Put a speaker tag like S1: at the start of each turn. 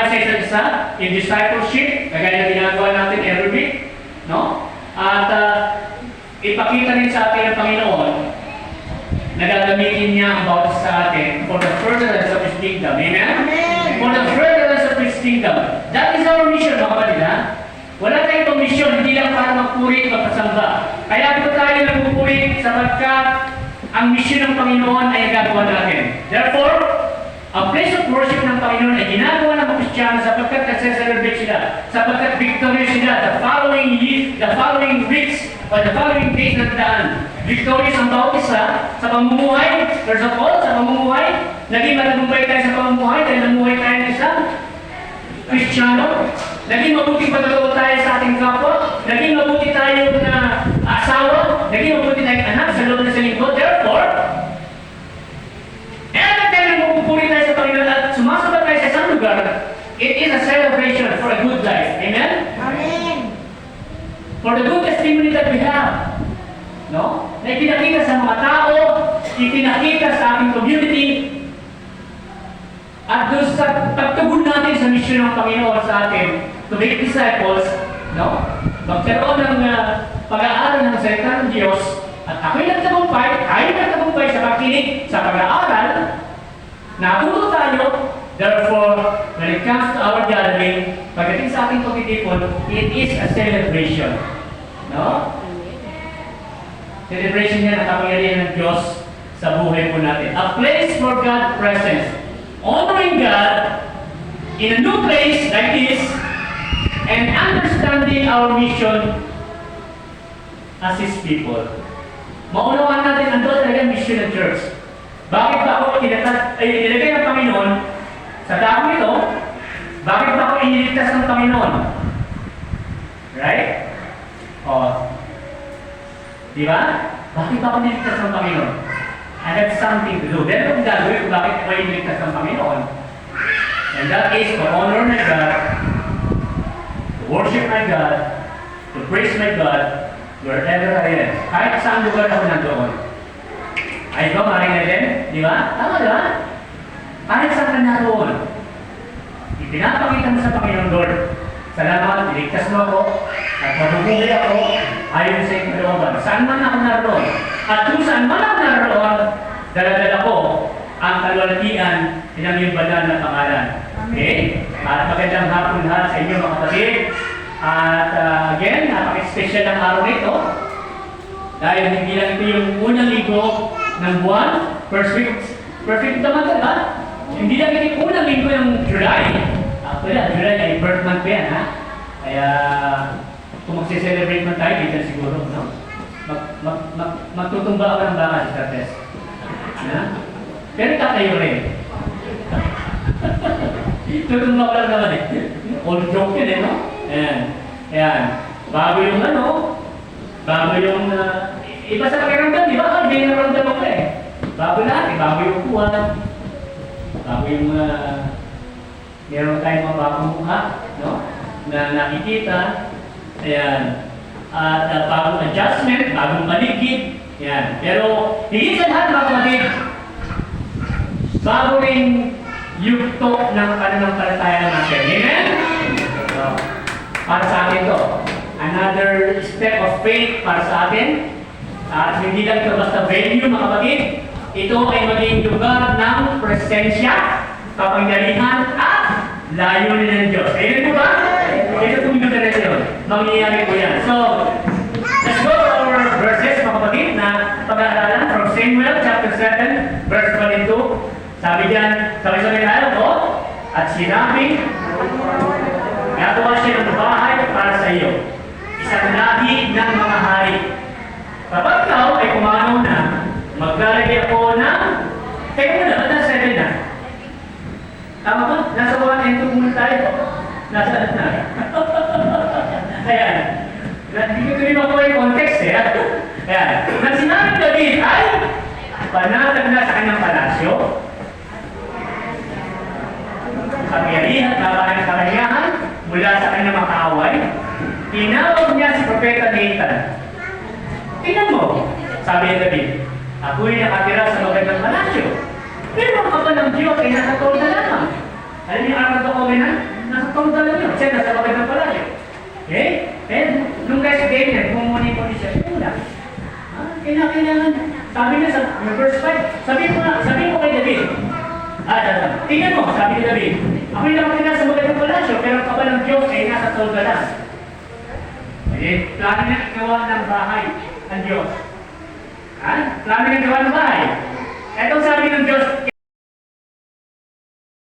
S1: tayo sa isa't isa in discipleship, kagaya na ginagawa natin every week, no? At ipakita rin sa atin ng Panginoon na gagamitin niya ang bawat sa atin for the furtherance of His kingdom. Amen?
S2: Amen.
S1: For the furtherance of His kingdom. That is our mission, mga kapatid, ha? Wala tayong itong mission, hindi lang para magpuri at magpasamba. Kaya po tayo nagpupuri sapagkat ang mission ng Panginoon ay gagawa natin. Therefore, ang place of worship ng Panginoon ay ginagawa ng mga Kristiyano sapagkat nagse-celebrate sila, sapagkat victorious sila the following weeks or the following days ng daan. Victorious ang bawat isa sa pamumuhay, first of all, sa pamumuhay, naging matagumpay tayo sa pamumuhay dahil namuhay tayo ng isang Kristiyano, naging mabuting pagkakawa tayo sa ating kapwa, naging mabuti tayo na asawa, naging mabuti tayong anak sa loob na sa lingkod. Therefore, every time na magpupuri tayo sa Panginoon at sumasabat tayo sa isang lugar, it is a celebration for a good life. Amen?
S2: Amen.
S1: For the good testimony that we have. No? Na ipinakita sa mga tao, ipinakita sa ating community, at doon sa pagtugon natin sa mission ng Panginoon sa atin to make disciples, no? Magkaroon ng pag-aaral ng salita ng Diyos, at ako'y nagtagumpay, tayo nagtagumpay sa pakinig sa pag-aaral, natuto tayo. Therefore, when it comes to our gathering, pagdating sa ating pagtitipon, it is a celebration. No? Celebration niya ng kapangyarihan ng Diyos sa buhay po natin. A place for God's presence. Honoring God in a new place like this and understanding our mission as His people. Maunawaan natin ang talagang mission ng church. Bakit ba ako inilagay ng Panginoon sa tao ito? Bakit ba ako iniligtas ng Panginoon? Right? O, di ba? Bakit ba ako iniligtas ng Panginoon? I have something to do. Meron akong gagawin kung bakit ako iniligtas ng Panginoon. And that is to honor my God, to worship my God, to praise my God, wherever I am. Kahit saan lugar ako nandoon. Ay ba, maring na din? Di ba? Tama ba? Kahit saan ka naroon. Ipinapakita mo sa Panginoon, Lord, salamat, iligtas mo ako, at mabubuhay ako ayon sa iyong kalooban. Saan man ako naroon. At kung saan man ako naroon, daladala ko ang kalwalatian ng iyong banal na pangalan. Okay? At magandang hapon lahat sa inyo mga kapatid. At again, napaka-special ng araw nito. Dahil hindi lang ito yung unang linggo ng buwan, first week naman ba? Hindi lang ito yung unang linggo ng July. July ay birth month yan, ha? Kaya, kung magse-celebrate man tayo, dito siguro, no? Magtutumba ako ng baka sa test. Ha? Pero tatayo rin. Tutumba ko lang naman eh. Old joke yun eh, no? Ayan. Bago yung bago yung, iba sa pakiramdam, di ba? Hindi naramdam ako eh. Bago lahat eh, bago yung kuha. Bago yung, meron tayong mga bagong mukha, no? Na nakikita. Ayan. At bagong adjustment, bagong paligid. Ayan. Pero, higit sa lahat mga kapatid, bago rin yugto ng pananampalataya natin. Amen? So, para sa atin to. Another step of faith para sa atin. At hindi lang ito basta venue mga kapatid. Ito ay maging lugar ng presensya, kapangyarihan, at layunin ng Diyos. Amen po ba? Ito itong lugar na ito. Mangyayari po yan. So, let's go to our verses mga kapatid na pag-aaralan from Samuel chapter 7 verse 22. Sabi dyan, sabay-sabay tayo po. At sinabi, nagawa siya ng bahay para sa iyo. Isang lahi ng mga hari. Kapag ikaw ay pumanaw na, maglalagay ako ng... Teka muna, ba't nasa 7 na? Tama ba? Nasa 1 and 2 muna tayo. Nasa na. Ayan. Hindi ko tuloy makuha yung context eh. Ayan. Nang sinabi David ay panatag na sa kanyang palasyo. Kapangyarihan, kapangyarihan mula sa kanyang mga kaaway. Tinawag niya si Propeta Nathan. Tingnan mo, sabi ni David, ako'y nakatira sa magandang palasyo. Pero ang kapal ng Diyos ay nakatulad na lamang. Alam niyo ang araw ko na? tolda lang yun. Siya nasa magandang palasyo. Okay? And nung guys Daniel, bumuni ko siya, yun lang. Kailangan, sabi niya sa verse 5, sabi mo kay David, tingnan mo, sabi ni David, ako'y nakatira sa magandang palasyo, pero ang kabal ng Diyos ay nasa tolda lang. Okay? Plano niya gawa ng bahay ang Diyos. Plano niya gawa ng bahay. Etong sabi ng Diyos,